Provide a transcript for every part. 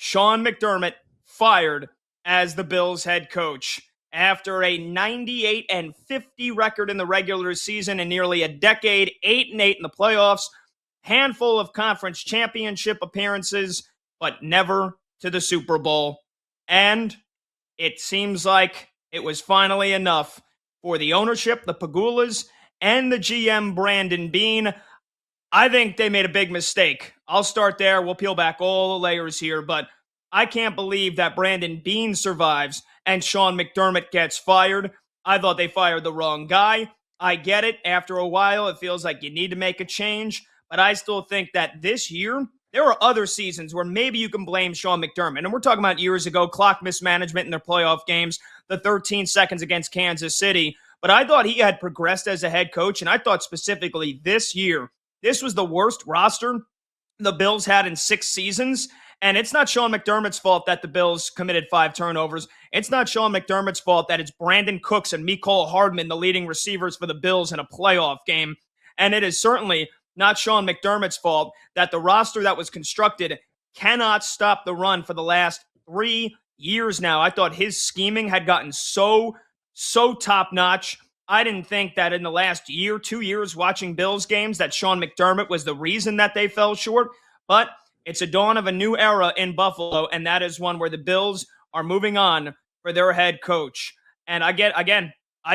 Sean McDermott fired as the Bills head coach after a 98-50 record in the regular season in nearly a decade, 8-8 in the playoffs, handful of conference championship appearances, but never to the Super Bowl. And it seems like it was finally enough for the ownership, the Pagulas, and the GM Brandon Beane. I think they made a big mistake. I'll start there. We'll peel back all the layers here, but I can't believe that Brandon Beane survives and Sean McDermott gets fired. I thought they fired the wrong guy. I get it. After a while, it feels like you need to make a change, but I still think that this year, there are other seasons where maybe you can blame Sean McDermott. And we're talking about years ago, clock mismanagement in their playoff games, the 13 seconds against Kansas City. But I thought he had progressed as a head coach, and I thought specifically this year, this was the worst roster the Bills had in 6 seasons. And it's not Sean McDermott's fault that the Bills committed 5 turnovers. It's not Sean McDermott's fault that it's Brandon Cooks and Mecole Hardman, the leading receivers for the Bills in a playoff game. And it is certainly not Sean McDermott's fault that the roster that was constructed cannot stop the run for the last 3 years now. I thought his scheming had gotten so top-notch. I didn't think that in the last year, 2 years watching Bills games that Sean McDermott was the reason that they fell short. But it's a dawn of a new era in Buffalo, and that is one where the Bills are moving on for their head coach. And I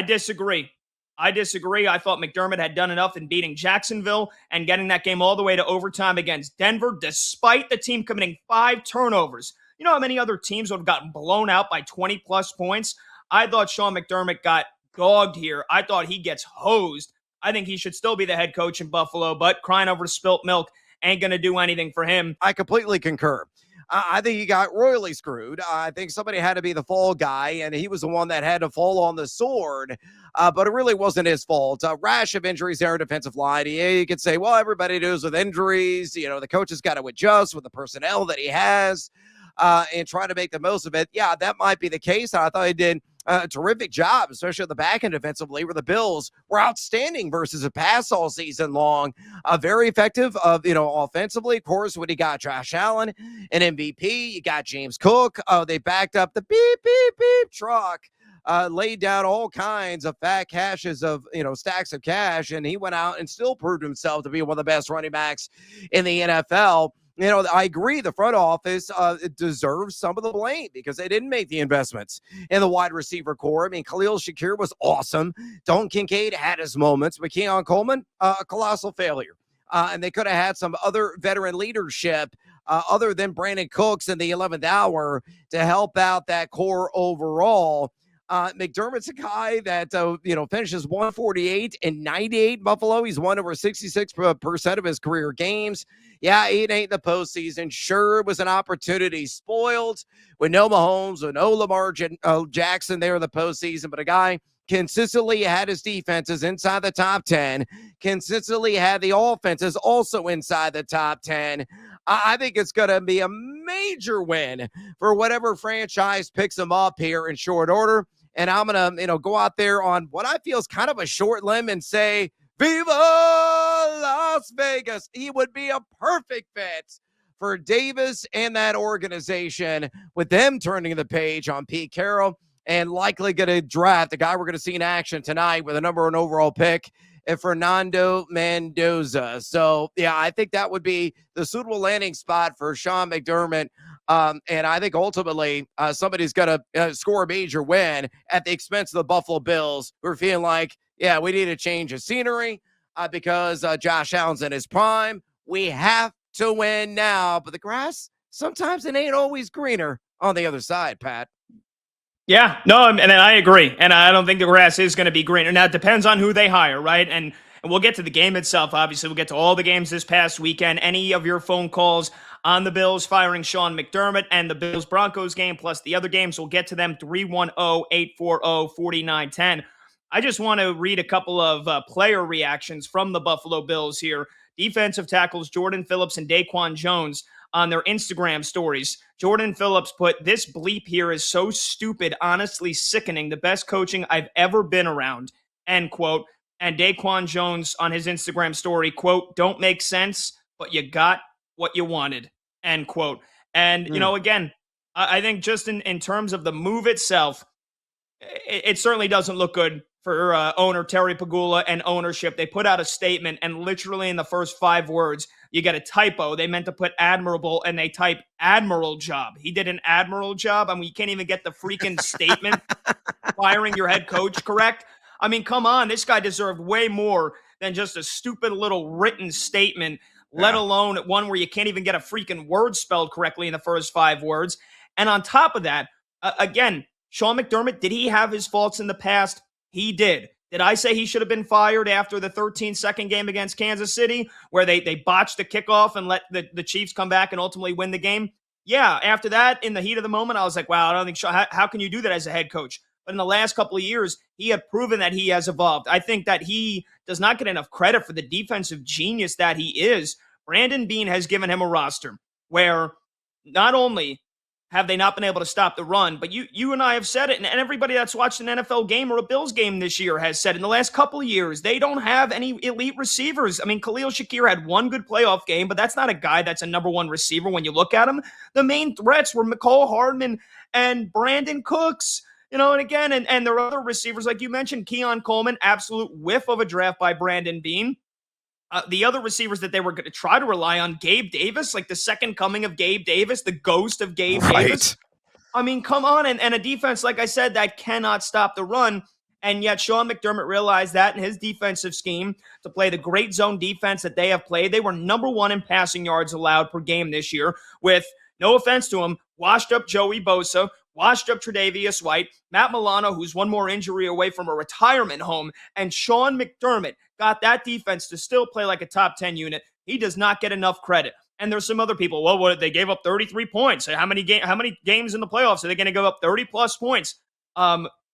disagree. I thought McDermott had done enough in beating Jacksonville and getting that game all the way to overtime against Denver, despite the team committing 5 turnovers. You know how many other teams would have gotten blown out by 20-plus points? I thought Sean McDermott got dogged here. I thought he gets hosed. I think he should still be the head coach in Buffalo, but crying over spilt milk ain't going to do anything for him. I completely concur. I think he got royally screwed. I think somebody had to be the fall guy, and he was the one that had to fall on the sword, but it really wasn't his fault. A rash of injuries there in defensive line. You could say, well, everybody deals with injuries. You know, the coach has got to adjust with the personnel that he has and try to make the most of it. Yeah, that might be the case. I thought he did a terrific job, especially at the back end defensively, where the Bills were outstanding versus a pass all season long. Very effective, offensively. Of course, when you got Josh Allen, an MVP, you got James Cook. They backed up the beep, beep, beep truck, laid down all kinds of fat caches of, stacks of cash, and he went out and still proved himself to be one of the best running backs in the NFL. I agree. The front office deserves some of the blame because they didn't make the investments in the wide receiver core. I mean, Khalil Shakir was awesome. Dalton Kincaid had his moments, but Keon Coleman, a colossal failure. And they could have had some other veteran leadership other than Brandon Cooks in the 11th hour to help out that core overall. McDermott's a guy that, finishes 148 and 98 Buffalo. He's won over 66% of his career games. Yeah, 8-8 in the postseason. Sure, it was an opportunity spoiled with no Mahomes, with no Lamar Jackson there in the postseason, but a guy consistently had his defenses inside the top 10, consistently had the offenses also inside the top 10. I think it's going to be a major win for whatever franchise picks him up here in short order. And I'm going to, go out there on what I feel is kind of a short limb and say, Viva Las Vegas. He would be a perfect fit for Davis and that organization, with them turning the page on Pete Carroll and likely going to draft the guy we're going to see in action tonight with a number 1 overall pick, Fernando Mendoza. So, yeah, I think that would be the suitable landing spot for Sean McDermott. And I think ultimately somebody's going to score a major win at the expense of the Buffalo Bills, who are feeling like, yeah, we need a change of scenery because Josh Allen's in his prime. We have to win now. But the grass, sometimes it ain't always greener on the other side, Pat. Yeah, no, and I agree. And I don't think the grass is going to be greener. Now, it depends on who they hire, right? And we'll get to the game itself, obviously. We'll get to all the games this past weekend. Any of your phone calls on the Bills firing Sean McDermott and the Bills-Broncos game, plus the other games, we'll get to them. 310-840-4910. I just want to read a couple of player reactions from the Buffalo Bills here. Defensive tackles Jordan Phillips and Daquan Jones on their Instagram stories. Jordan Phillips put, "This bleep here is so stupid, honestly sickening. The best coaching I've ever been around," end quote. And Daquan Jones on his Instagram story, quote, "Don't make sense, but you got what you wanted," end quote. And, again, I think just in terms of the move itself, it certainly doesn't look good for owner Terry Pagula and ownership. They put out a statement, and literally in the first 5 words, you get a typo. They meant to put admirable, and they type admiral job. He did an admiral job. I mean, you can't even get the freaking statement firing your head coach correct. I mean, come on. This guy deserved way more than just a stupid little written statement, let alone one where you can't even get a freaking word spelled correctly in the first 5 words. And on top of that, again, Sean McDermott, did he have his faults in the past? He did. Did I say he should have been fired after the 13-second game against Kansas City where they botched the kickoff and let the Chiefs come back and ultimately win the game? Yeah, after that, in the heat of the moment, I was like, wow, I don't think Sean, how can you do that as a head coach? But in the last couple of years, he had proven that he has evolved. I think that he does not get enough credit for the defensive genius that he is. Brandon Beane has given him a roster where not only have they not been able to stop the run, but you and I have said it, and everybody that's watched an NFL game or a Bills game this year has said in the last couple of years, they don't have any elite receivers. I mean, Khalil Shakir had one good playoff game, but that's not a guy that's a number one receiver when you look at him. The main threats were McCole Hardman and Brandon Cooks. And again, and there are other receivers, like you mentioned, Keon Coleman, absolute whiff of a draft by Brandon Beane. The other receivers that they were going to try to rely on, Gabe Davis, like the second coming of Gabe Davis, the ghost of Gabe Davis. I mean, come on. And a defense, like I said, that cannot stop the run. And yet Sean McDermott realized that in his defensive scheme to play the great zone defense that they have played. They were number one in passing yards allowed per game this year with, no offense to him, washed up Joey Bosa, washed up Tre'Davious White, Matt Milano, who's one more injury away from a retirement home, and Sean McDermott got that defense to still play like a top 10 unit. He does not get enough credit. And there's some other people. Well, they gave up 33 points. How many games in the playoffs are they going to give up 30-plus points?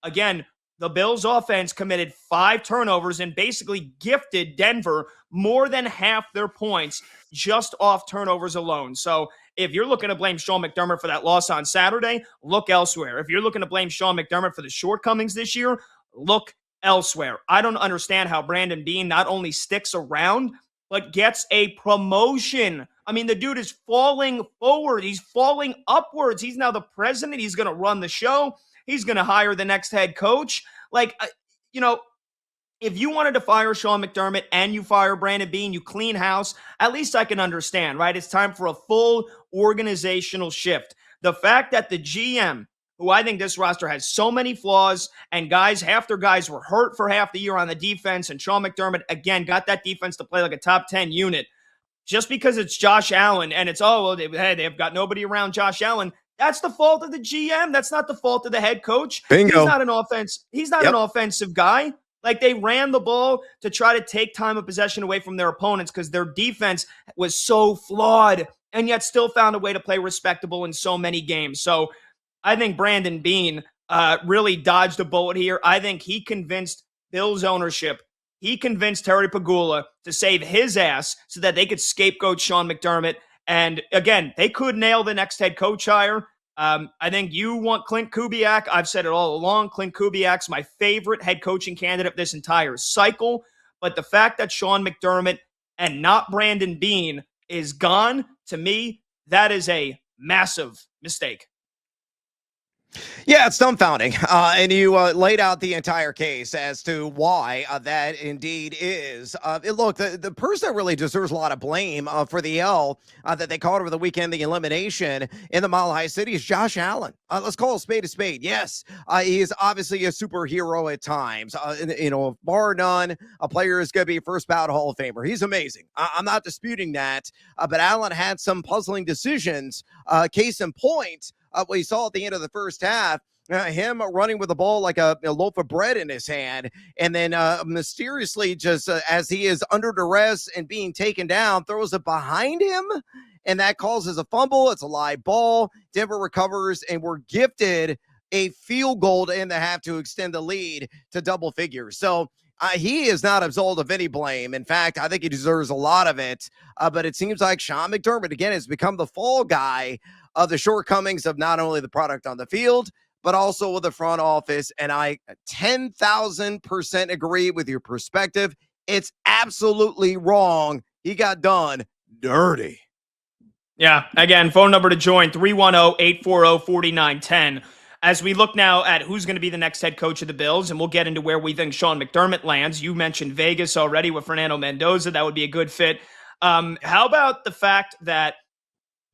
Again, the Bills' offense committed 5 turnovers and basically gifted Denver more than half their points just off turnovers alone. So if you're looking to blame Sean McDermott for that loss on Saturday, look elsewhere. If you're looking to blame Sean McDermott for the shortcomings this year, look elsewhere. I don't understand how Brandon Beane not only sticks around, but gets a promotion. I mean, the dude is falling forward. He's falling upwards. He's now the president. He's going to run the show. He's going to hire the next head coach. If you wanted to fire Sean McDermott and you fire Brandon Beane, you clean house, at least I can understand, right? It's time for a full organizational shift. The fact that the GM, who I think this roster has so many flaws, and half their guys were hurt for half the year on the defense, and Sean McDermott, again, got that defense to play like a top 10 unit. Just because it's Josh Allen and it's, they've got nobody around Josh Allen, that's the fault of the GM. That's not the fault of the head coach. Bingo. He's not an offensive guy. Like, they ran the ball to try to take time of possession away from their opponents because their defense was so flawed and yet still found a way to play respectable in so many games. So I think Brandon Beane really dodged a bullet here. I think he convinced Bills ownership. He convinced Terry Pagula to save his ass so that they could scapegoat Sean McDermott. And again, they could nail the next head coach hire. I think you want Clint Kubiak. I've said it all along. Clint Kubiak's my favorite head coaching candidate this entire cycle. But the fact that Sean McDermott and not Brandon Beane is gone, to me, that is a massive mistake. Yeah, it's dumbfounding. And you laid out the entire case as to why that indeed is. Look, the person that really deserves a lot of blame for the L that they called over the weekend, the elimination in the Mile High City, is Josh Allen. Let's call a spade a spade. Yes, he is obviously a superhero at times. Bar none, a player is going to be a first ballot Hall of Famer. He's amazing. I'm not disputing that. But Allen had some puzzling decisions. Case in point, we saw at the end of the first half, him running with the ball like a loaf of bread in his hand, and then mysteriously, just as he is under duress and being taken down, throws it behind him, and that causes a fumble. It's a live ball. Denver recovers, and we're gifted a field goal to end the half to extend the lead to double figures. So he is not absolved of any blame. In fact, I think he deserves a lot of it. But it seems like Sean McDermott, again, has become the fall guy of the shortcomings of not only the product on the field, but also with the front office. And I 10,000% agree with your perspective. It's absolutely wrong. He got done dirty. Yeah. Again, phone number to join 310-840-4910. As we look now at who's going to be the next head coach of the Bills, and we'll get into where we think Sean McDermott lands. You mentioned Vegas already with Fernando Mendoza. That would be a good fit. How about the fact that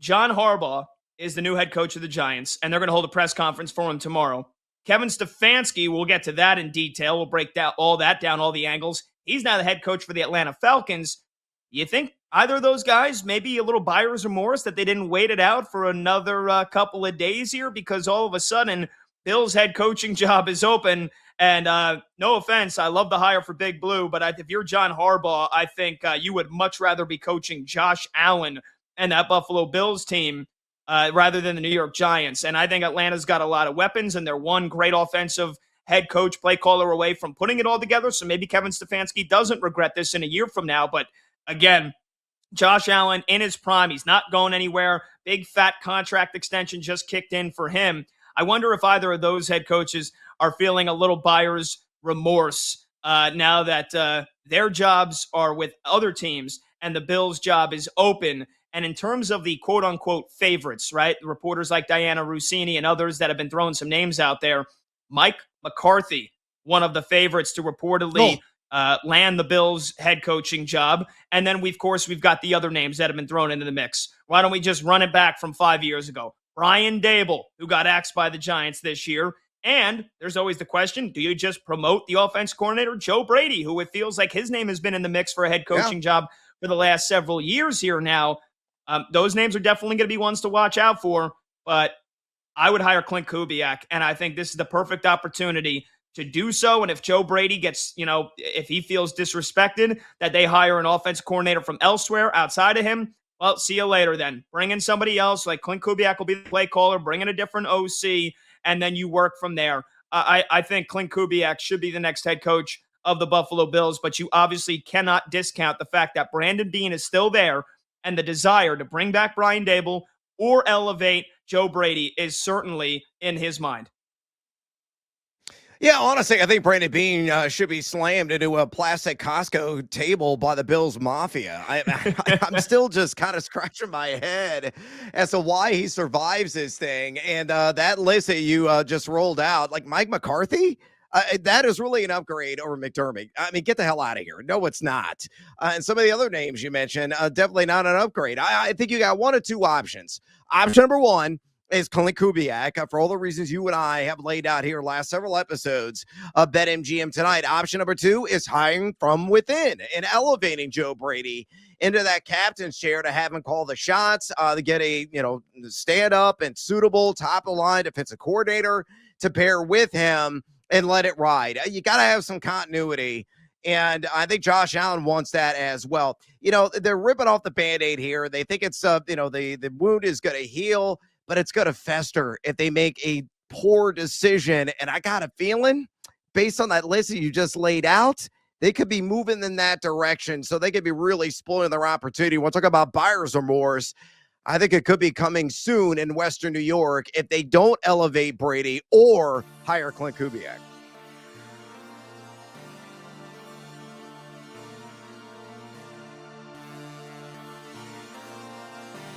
John Harbaugh is the new head coach of the Giants, and they're going to hold a press conference for him tomorrow. Kevin Stefanski, we'll get to that in detail. We'll break down all the angles. He's now the head coach for the Atlanta Falcons. You think either of those guys, maybe a little buyer's remorse that they didn't wait it out for another couple of days here, because all of a sudden Bill's head coaching job is open. And no offense, I love the hire for Big Blue, but if you're John Harbaugh, I think you would much rather be coaching Josh Allen and that Buffalo Bills team rather than the New York Giants. And I think Atlanta's got a lot of weapons, and they're one great offensive head coach, play caller away from putting it all together. So maybe Kevin Stefanski doesn't regret this in a year from now. But again, Josh Allen in his prime, he's not going anywhere. Big fat contract extension just kicked in for him. I wonder if either of those head coaches are feeling a little buyer's remorse now that their jobs are with other teams and the Bills' job is open. And in terms of the quote unquote favorites, right? The reporters like Diana Rossini and others that have been throwing some names out there, Mike McCarthy, one of the favorites to reportedly land the Bills head coaching job. And then we've got the other names that have been thrown into the mix. Why don't we just run it back from 5 years ago? Brian Dable, who got axed by the Giants this year. And there's always the question, do you just promote the offense coordinator, Joe Brady, who it feels like his name has been in the mix for a head coaching job for the last several years here now? Those names are definitely going to be ones to watch out for, but I would hire Clint Kubiak, and I think this is the perfect opportunity to do so. And if Joe Brady gets, if he feels disrespected, that they hire an offense coordinator from elsewhere outside of him, well, see you later then. Bring in somebody else, like Clint Kubiak will be the play caller, bring in a different OC, and then you work from there. I think Clint Kubiak should be the next head coach of the Buffalo Bills, but you obviously cannot discount the fact that Brandon Beane is still there, and the desire to bring back Brian Dable or elevate Joe Brady is certainly in his mind. Yeah, honestly, I think Brandon Beane should be slammed into a plastic Costco table by the Bills Mafia. I'm still just kind of scratching my head as to why he survives this thing. And that list that you just rolled out, like Mike McCarthy, that is really an upgrade over McDermott. I mean, get the hell out of here. No, it's not. And some of the other names you mentioned, definitely not an upgrade. I think you got one of two options. Option number one is Clint Kubiak, for all the reasons you and I have laid out here last several episodes of BetMGM tonight. Option number two is hiring from within and elevating Joe Brady into that captain's chair to have him call the shots, to get a stand up and suitable top of the line defensive coordinator to pair with him and let it ride. You got to have some continuity. And I think Josh Allen wants that as well. They're ripping off the Band-Aid here. They think it's, the wound is going to heal, but it's going to fester if they make a poor decision. And I got a feeling, based on that list that you just laid out, they could be moving in that direction. So they could be really spoiling their opportunity. We'll talk about buyer's remorse. I think it could be coming soon in Western New York if they don't elevate Brady or hire Clint Kubiak.